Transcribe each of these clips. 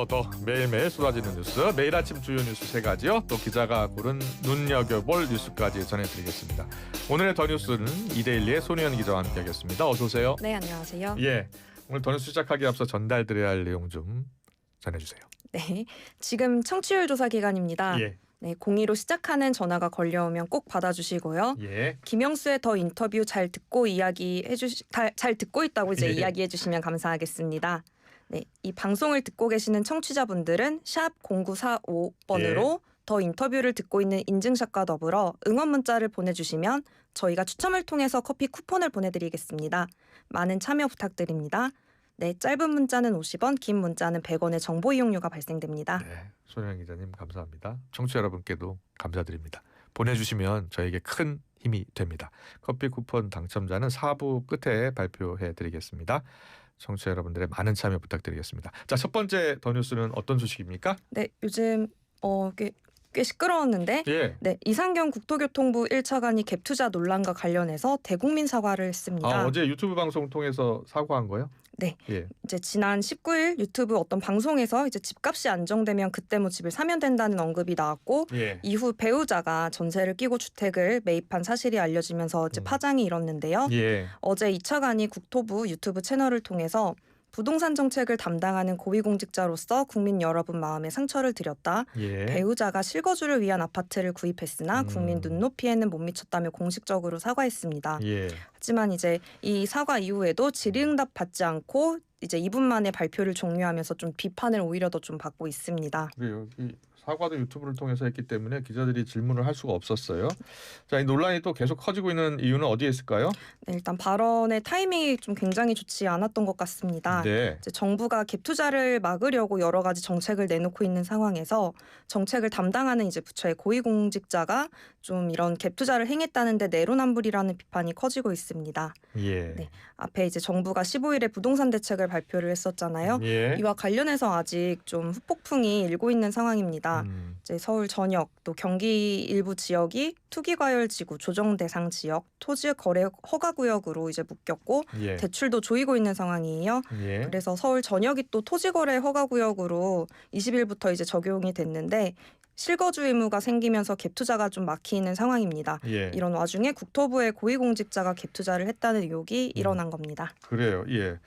더 매일매일 쏟아지는 뉴스, 매일 아침 주요 뉴스 세 가지요. 또 기자가 고른 눈여겨볼 뉴스까지 전해드리겠습니다. 오늘의 더 뉴스는 이데일리의 손희연 기자와 함께하겠습니다. 어서 오세요. 네, 안녕하세요. 예, 오늘 더 뉴스 시작하기 앞서 전달드려야 할 내용 좀 전해주세요. 네, 지금 청취율 조사 기간입니다. 예, 네, 02로 시작하는 전화가 걸려오면 꼭 받아주시고요. 예, 김영수의 더 인터뷰 잘 듣고 잘 듣고 있다고 이제 예. 이야기해 주시면 감사하겠습니다. 네, 이 방송을 듣고 계시는 청취자분들은 샵 0945번으로 더 인터뷰를 듣고 있는 인증샷과 더불어 응원 문자를 보내주시면 저희가 추첨을 통해서 커피 쿠폰을 보내드리겠습니다. 많은 참여 부탁드립니다. 네, 짧은 문자는 50원, 긴 문자는 100원의 정보 이용료가 발생됩니다. 네, 손희연 기자님 감사합니다. 청취자 여러분께도 감사드립니다. 보내주시면 저에게 큰 힘이 됩니다. 커피 쿠폰 당첨자는 4부 끝에 발표해드리겠습니다. 청취자 여러분들의 많은 참여 부탁드리겠습니다. 자, 첫 번째 더 뉴스는 어떤 소식입니까? 네, 요즘 꽤 시끄러웠는데 예. 네, 이상경 국토교통부 1차관이 갭 투자 논란과 관련해서 대국민 사과를 했습니다. 어제 유튜브 방송 통해서 사과한 거요? 네. 예. 이제 지난 19일 유튜브 어떤 방송에서 이제 집값이 안정되면 그때 뭐 집을 사면 된다는 언급이 나왔고 예. 이후 배우자가 전세를 끼고 주택을 매입한 사실이 알려지면서 이제 파장이 일었는데요. 예. 어제 이 차관이 국토부 유튜브 채널을 통해서 부동산 정책을 담당하는 고위공직자로서 국민 여러분 마음에 상처를 드렸다. 예. 배우자가 실거주를 위한 아파트를 구입했으나 국민 눈높이에는 못 미쳤다며 공식적으로 사과했습니다. 예. 하지만 이제 이 사과 이후에도 질의응답 받지 않고 이제 2분 만에 발표를 종료하면서 좀 비판을 오히려 더 좀 받고 있습니다. 그래요. 이 사과도 유튜브를 통해서 했기 때문에 기자들이 질문을 할 수가 없었어요. 자, 이 논란이 또 계속 커지고 있는 이유는 어디에 있을까요? 네, 일단 발언의 타이밍이 좀 굉장히 좋지 않았던 것 같습니다. 네. 이제 정부가 갭 투자를 막으려고 여러 가지 정책을 내놓고 있는 상황에서 정책을 담당하는 이제 부처의 고위공직자가 좀 이런 갭 투자를 행했다는데 내로남불이라는 비판이 커지고 있습니다. 예. 네. 앞에 이제 정부가 15일에 부동산 대책을 발표를 했었잖아요. 예. 이와 관련해서 아직 좀 후폭풍이 일고 있는 상황입니다. 이제 서울 전역 또 경기 일부 지역이 투기과열지구 조정 대상 지역 토지 거래 허가 구역으로 이제 묶였고 예. 대출도 조이고 있는 상황이에요. 예. 그래서 서울 전역이 또 토지 거래 허가 구역으로 20일부터 이제 적용이 됐는데 실거주 의무가 생기면서 갭 투자가 좀 막히는 상황입니다. 예. 이런 와중에 국토부의 고위공직자가 갭 투자를 했다는 의혹이 일어난 겁니다. 그래요. 예.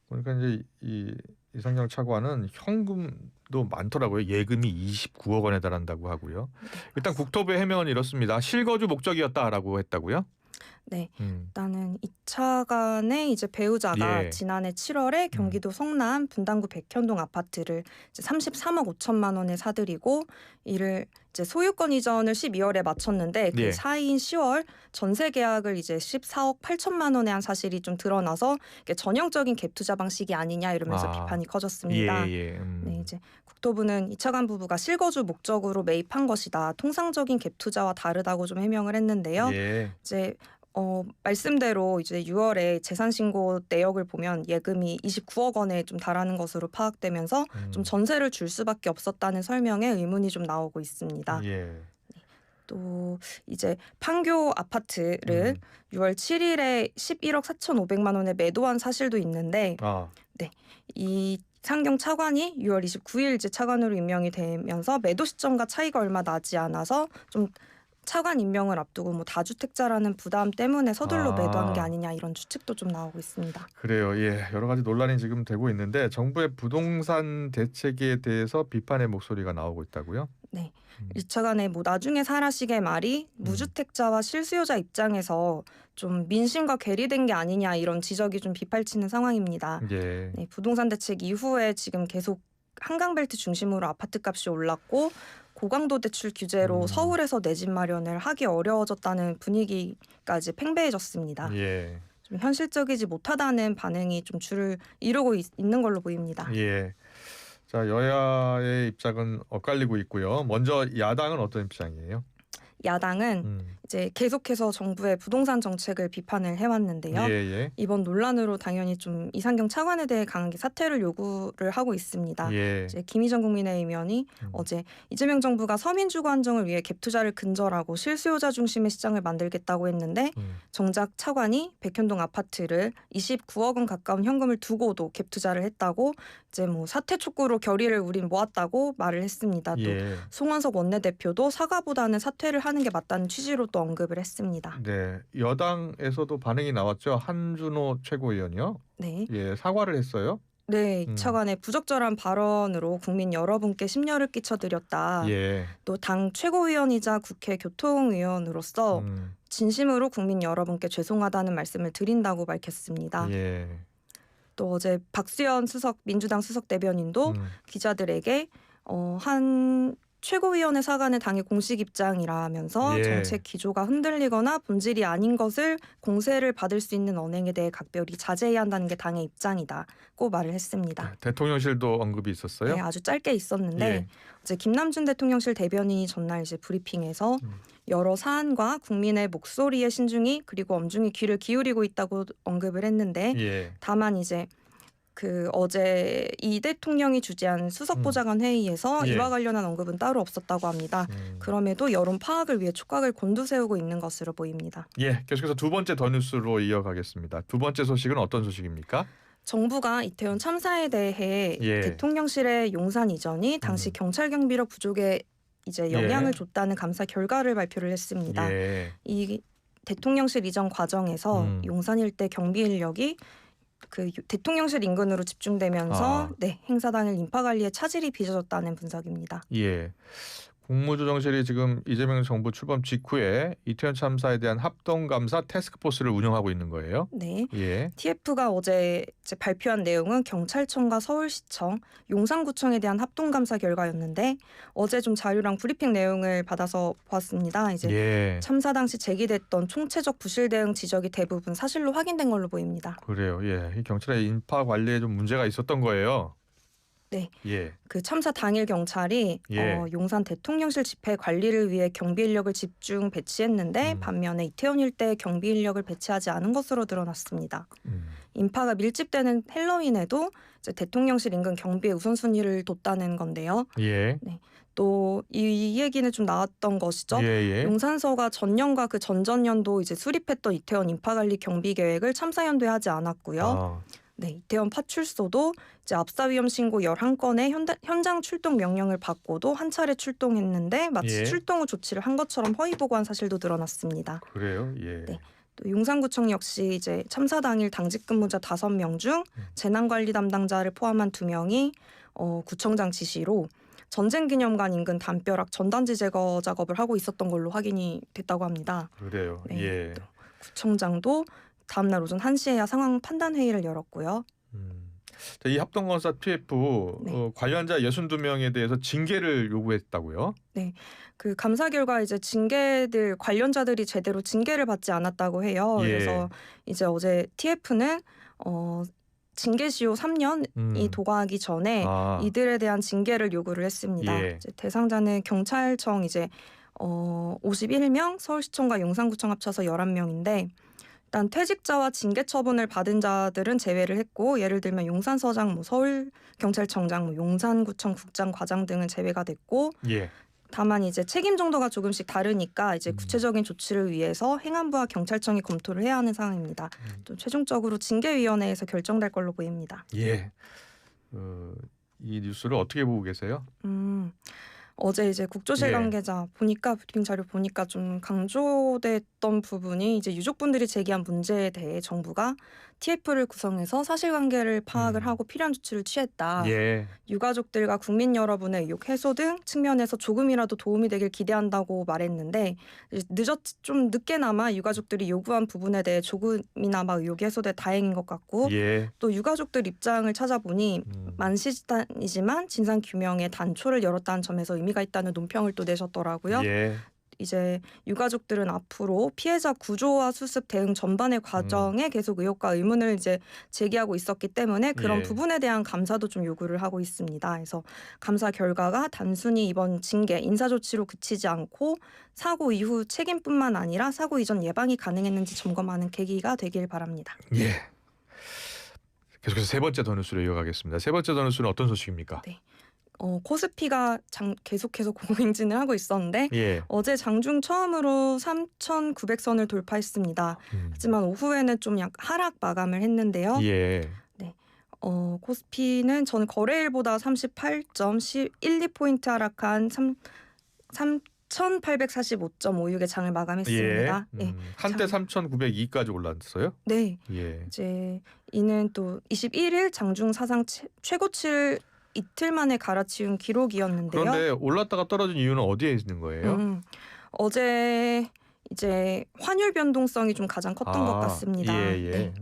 그러니까 이제 이상경 차관은 현금도 많더라고요. 예금이 29억 원에 달한다고 하고요. 일단 국토부의 해명은 이렇습니다. 실거주 목적이었다라고 했다고요? 네, 일단은 이 차관의 이제 배우자가 예. 지난해 7월에 경기도 성남 분당구 백현동 아파트를 이제 33억 5천만 원에 사들이고 이를 이제 소유권 이전을 12월에 마쳤는데 그 예. 사이인 10월 전세 계약을 이제 14억 8천만 원에 한 사실이 좀 드러나서 이게 전형적인 갭 투자 방식이 아니냐 이러면서 비판이 커졌습니다. 예. 네, 이제 국토부는 이 차관 부부가 실거주 목적으로 매입한 것이다. 통상적인 갭 투자와 다르다고 좀 해명을 했는데요. 예. 이제 말씀대로 이제 6월에 재산 신고 내역을 보면 예금이 29억 원에 좀 달하는 것으로 파악되면서 좀 전세를 줄 수밖에 없었다는 설명에 의문이 좀 나오고 있습니다. 예. 또 이제 판교 아파트를 6월 7일에 11억 4,500만 원에 매도한 사실도 있는데 이 상경 차관이 6월 29일 이제 차관으로 임명이 되면서 매도 시점과 차이가 얼마 나지 않아서 좀 차관 임명을 앞두고 뭐 다주택자라는 부담 때문에 서둘러 매도한 게 아니냐 이런 추측도 좀 나오고 있습니다. 그래요. 예. 여러 가지 논란이 지금 되고 있는데 정부의 부동산 대책에 대해서 비판의 목소리가 나오고 있다고요? 네. 이 차관의 뭐 나중에 사라시게 말이 무주택자와 실수요자 입장에서 좀 민심과 괴리된 게 아니냐 이런 지적이 좀 빗발치는 상황입니다. 예. 네, 부동산 대책 이후에 지금 계속 한강벨트 중심으로 아파트값이 올랐고 고강도 대출 규제로 서울에서 내 집 마련을 하기 어려워졌다는 분위기까지 팽배해졌습니다. 예. 좀 현실적이지 못하다는 반응이 좀 줄을 이루고 있는 걸로 보입니다. 예. 자, 여야의 입장은 엇갈리고 있고요. 먼저 야당은 어떤 입장이에요? 야당은 이제 계속해서 정부의 부동산 정책을 비판을 해왔는데요. 이번 논란으로 당연히 좀 이상경 차관에 대해 강하게 사퇴를 요구를 하고 있습니다. 이제 김희정 국민의힘 의원이 어제 이재명 정부가 서민 주거 안정을 위해 갭 투자를 근절하고 실수요자 중심의 시장을 만들겠다고 했는데 정작 차관이 백현동 아파트를 29억 원 가까운 현금을 두고도 갭 투자를 했다고 이제 뭐 사퇴 촉구로 결의를 우린 모았다고 말을 했습니다. 또 송원석 원내대표도 사과보다는 사퇴를 하는 게 맞다는 취지로 또 언급을 했습니다. 네, 여당에서도 반응이 나왔죠. 한준호 최고위원이요. 네, 사과를 했어요. 네, 차관의 부적절한 발언으로 국민 여러분께 심려를 끼쳐드렸다. 또 당 최고위원이자 국회 교통위원으로서 진심으로 국민 여러분께 죄송하다는 말씀을 드린다고 밝혔습니다. 또 어제 박수현 민주당 수석 대변인도 기자들에게 한 최고위원의 사과는 당의 공식 입장이라면서 정책 기조가 흔들리거나 본질이 아닌 것을 공세를 받을 수 있는 언행에 대해 각별히 자제해야 한다는 게 당의 입장이다고 말을 했습니다. 대통령실도 언급이 있었어요? 네, 아주 짧게 있었는데 이제 김남준 대통령실 대변인이 전날 이제 브리핑에서 여러 사안과 국민의 목소리에 신중히 그리고 엄중히 귀를 기울이고 있다고 언급을 했는데 다만 이제 어제 이 대통령이 주재한 수석보좌관 회의에서 이와 관련한 언급은 따로 없었다고 합니다. 그럼에도 여론 파악을 위해 촉각을 곤두세우고 있는 것으로 보입니다. 계속해서 두 번째 더 뉴스로 이어가겠습니다. 두 번째 소식은 어떤 소식입니까? 정부가 이태원 참사에 대해 대통령실의 용산 이전이 당시 경찰 경비력 부족에 이제 영향을 줬다는 감사 결과를 발표를 했습니다. 이 대통령실 이전 과정에서 용산 일대 경비 인력이 대통령실 인근으로 집중되면서 행사 당일 인파 관리에 차질이 빚어졌다는 분석입니다. 국무조정실이 지금 이재명 정부 출범 직후에 이태원 참사에 대한 합동감사 태스크포스를 운영하고 있는 거예요. 네. TF가 어제 발표한 내용은 경찰청과 서울시청, 용산구청에 대한 합동감사 결과였는데 어제 좀 자료랑 브리핑 내용을 받아서 보았습니다. 이제 참사 당시 제기됐던 총체적 부실 대응 지적이 대부분 사실로 확인된 걸로 보입니다. 그래요. 이 경찰의 인파 관리에 좀 문제가 있었던 거예요. 네. 그 참사 당일 경찰이 용산 대통령실 집회 관리를 위해 경비 인력을 집중 배치했는데 반면에 이태원 일대에 경비 인력을 배치하지 않은 것으로 드러났습니다. 인파가 밀집되는 헬로윈에도 이제 대통령실 인근 경비에 우선순위를 뒀다는 건데요. 또 이 얘기는 좀 나왔던 것이죠. 용산서가 전년과 그 전전년도 이제 수립했던 이태원 인파 관리 경비 계획을 참사 연도에 하지 않았고요. 이태원 파출소도 이제 압사 위험 신고 11건의 현장 출동 명령을 받고도 한 차례 출동했는데 마치 출동 후 조치를 한 것처럼 허위 보고한 사실도 드러났습니다. 그래요? 또 용산구청 역시 이제 참사 당일 당직 근무자 5명 중 재난관리 담당자를 포함한 2명이 구청장 지시로 전쟁기념관 인근 담벼락 전단지 제거 작업을 하고 있었던 걸로 확인이 됐다고 합니다. 그래요. 또 구청장도 다음날 오전 1시에야 상황 판단 회의를 열었고요. 이 합동감사 TF 관련자 62명에 대해서 징계를 요구했다고요? 그 감사 결과 이제 관련자들이 제대로 징계를 받지 않았다고 해요. 그래서 이제 어제 TF는 징계시효 3년이 도과하기 전에 이들에 대한 징계를 요구를 했습니다. 이제 대상자는 경찰청 이제 51명, 서울시청과 용산구청 합쳐서 11명인데 일단 퇴직자와 징계 처분을 받은 자들은 제외를 했고 예를 들면 용산서장, 서울경찰청장, 용산구청 국장, 과장 등은 제외가 됐고 다만 이제 책임 정도가 조금씩 다르니까 이제 구체적인 조치를 위해서 행안부와 경찰청이 검토를 해야 하는 상황입니다. 또 최종적으로 징계위원회에서 결정될 걸로 보입니다. 이 뉴스를 어떻게 보고 계세요? 어제 이제 국조실 관계자 보니까 브리핑 자료 보니까 좀 강조됐던 부분이 이제 유족분들이 제기한 문제에 대해 정부가 TF를 구성해서 사실관계를 파악을 하고 필요한 조치를 취했다. 유가족들과 국민 여러분의 의혹 해소 등 측면에서 조금이라도 도움이 되길 기대한다고 말했는데 좀 늦게나마 유가족들이 요구한 부분에 대해 조금이나마 의혹이 해소돼 다행인 것 같고 또 유가족들 입장을 찾아보니 만시지탄이지만 진상규명의 단초를 열었다는 점에서 의미가 있다는 논평을 또 내셨더라고요. 이제 유가족들은 앞으로 피해자 구조와 수습 대응 전반의 과정에 계속 의혹과 의문을 이제 제기하고 있었기 때문에 그런 예. 부분에 대한 감사도 좀 요구를 하고 있습니다. 그래서 감사 결과가 단순히 이번 징계, 인사 조치로 그치지 않고 사고 이후 책임뿐만 아니라 사고 이전 예방이 가능했는지 점검하는 계기가 되길 바랍니다. 예. 계속해서 세 번째 더 뉴스로 이어가겠습니다. 세 번째 더 뉴스는 어떤 소식입니까? 네. 코스피가 계속해서 고행진을 하고 있었는데 예. 어제 장중 처음으로 3,900선을 돌파했습니다. 하지만 오후에는 좀 하락 마감을 했는데요. 예. 네. 코스피는 전 거래일보다 38.12포인트 하락한 3,845.56의 장을 마감했습니다. 예. 한때 3,902까지 올랐어요? 네. 예. 이제 이는 또 21일 장중 사상 최고치를 이틀 만에 갈아치운 기록이었는데요. 그런데 올랐다가 떨어진 이유는 어디에 있는 거예요? 어제 이제 환율 변동성이 좀 가장 컸던 것 같습니다. 예. 네.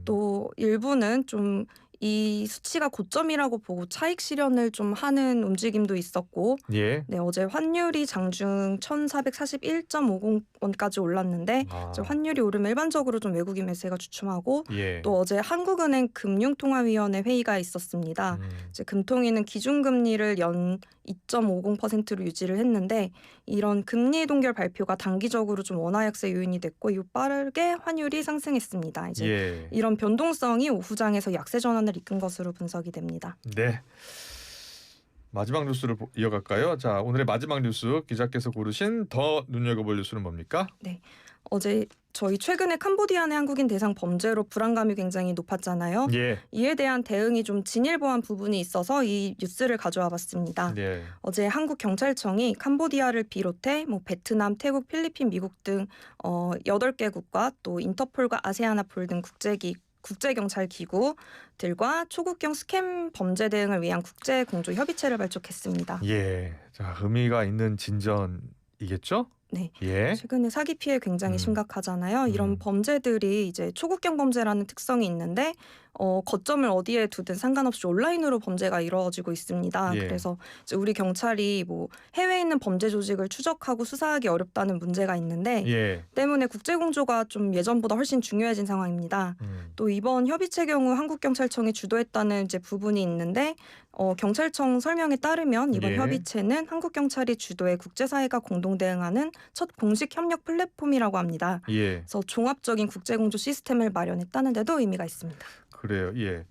또 일부는 좀 이 수치가 고점이라고 보고 차익 실현을 좀 하는 움직임도 있었고, 예. 네, 어제 환율이 장중 1,441.50원까지 올랐는데 이제 환율이 오르면 일반적으로 좀 외국인 매수가 주춤하고 예. 또 어제 한국은행 금융통화위원회 회의가 있었습니다. 이제 금통위는 기준금리를 연 2.50%로 유지를 했는데 이런 금리 동결 발표가 단기적으로 좀 원화 약세 요인이 됐고 이후 빠르게 환율이 상승했습니다. 이제 이런 변동성이 오후장에서 약세 전환을 이끈 것으로 분석이 됩니다. 네. 마지막 뉴스를 이어갈까요? 자, 오늘의 마지막 뉴스 기자께서 고르신 더 눈여겨볼 뉴스는 뭡니까? 네. 어제 저희 최근에 캄보디아 내 한국인 대상 범죄로 불안감이 굉장히 높았잖아요. 예. 이에 대한 대응이 좀 진일보한 부분이 있어서 이 뉴스를 가져와 봤습니다. 예. 어제 한국 경찰청이 캄보디아를 비롯해 베트남, 태국, 필리핀, 미국 등 8개국과 또 인터폴과 아세아나폴 등 국제경찰기구들과 초국경 스캠 범죄 대응을 위한 국제공조협의체를 발족했습니다. 예, 자 의미가 있는 진전이겠죠? 네. 예. 최근에 사기 피해 굉장히 심각하잖아요. 이런 범죄들이 이제 초국경 범죄라는 특성이 있는데 거점을 어디에 두든 상관없이 온라인으로 범죄가 이루어지고 있습니다. 예. 그래서 이제 우리 경찰이 해외에 있는 범죄 조직을 추적하고 수사하기 어렵다는 문제가 있는데 때문에 국제공조가 좀 예전보다 훨씬 중요해진 상황입니다. 또 이번 협의체 경우 한국경찰청이 주도했다는 이제 부분이 있는데 경찰청 설명에 따르면 이번 협의체는 한국경찰이 주도해 국제사회가 공동 대응하는 첫 공식 협력 플랫폼이라고 합니다. 그래서 종합적인 국제공조 시스템을 마련했다는 데도 의미가 있습니다. 그래요. 예.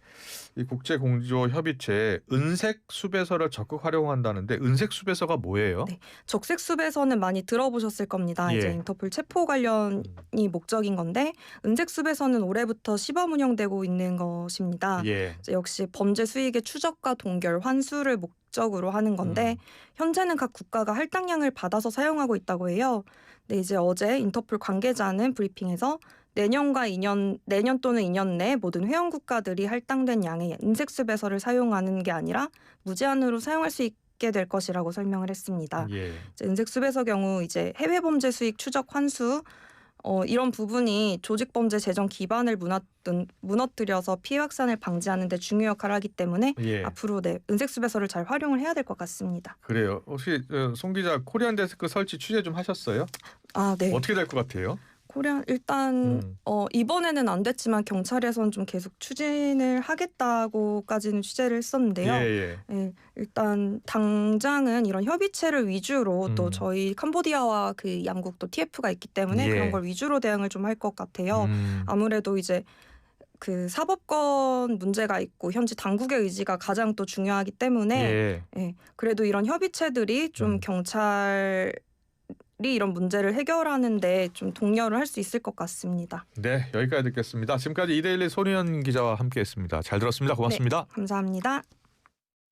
이 국제공조협의체 은색 수배서를 적극 활용한다는데 은색 수배서가 뭐예요? 네, 적색 수배서는 많이 들어보셨을 겁니다. 이제 인터폴 체포 관련이 목적인 건데 은색 수배서는 올해부터 시범 운영되고 있는 것입니다. 역시 범죄 수익의 추적과 동결, 환수를 목적으로 하는 건데 현재는 각 국가가 할당량을 받아서 사용하고 있다고 해요. 네, 이제 어제 인터폴 관계자는 브리핑에서 내년 또는 2년 내 모든 회원 국가들이 할당된 양의 은색 수배서를 사용하는 게 아니라 무제한으로 사용할 수 있게 될 것이라고 설명을 했습니다. 이제 은색 수배서 경우 이제 해외 범죄 수익 추적 환수 이런 부분이 조직 범죄 재정 기반을 무너뜨려서 피해 확산을 방지하는 데 중요 역할을 하기 때문에 앞으로 은색 수배서를 잘 활용을 해야 될 것 같습니다. 그래요. 혹시 송 기자 코리안 데스크 설치 취재 좀 하셨어요? 네. 어떻게 될 것 같아요? 일단 이번에는 안 됐지만 경찰에서는 좀 계속 추진을 하겠다고까지는 취재를 했었는데요. 일단 당장은 이런 협의체를 위주로 또 저희 캄보디아와 그 양국 또 TF가 있기 때문에 그런 걸 위주로 대응을 좀 할 것 같아요. 아무래도 이제 그 사법권 문제가 있고 현지 당국의 의지가 가장 또 중요하기 때문에 그래도 이런 협의체들이 좀 경찰 이런 문제를 해결하는데 좀 독려를 할 수 있을 것 같습니다. 네, 여기까지 듣겠습니다. 지금까지 이데일리 손희연 기자와 함께했습니다. 잘 들었습니다. 고맙습니다. 네, 감사합니다.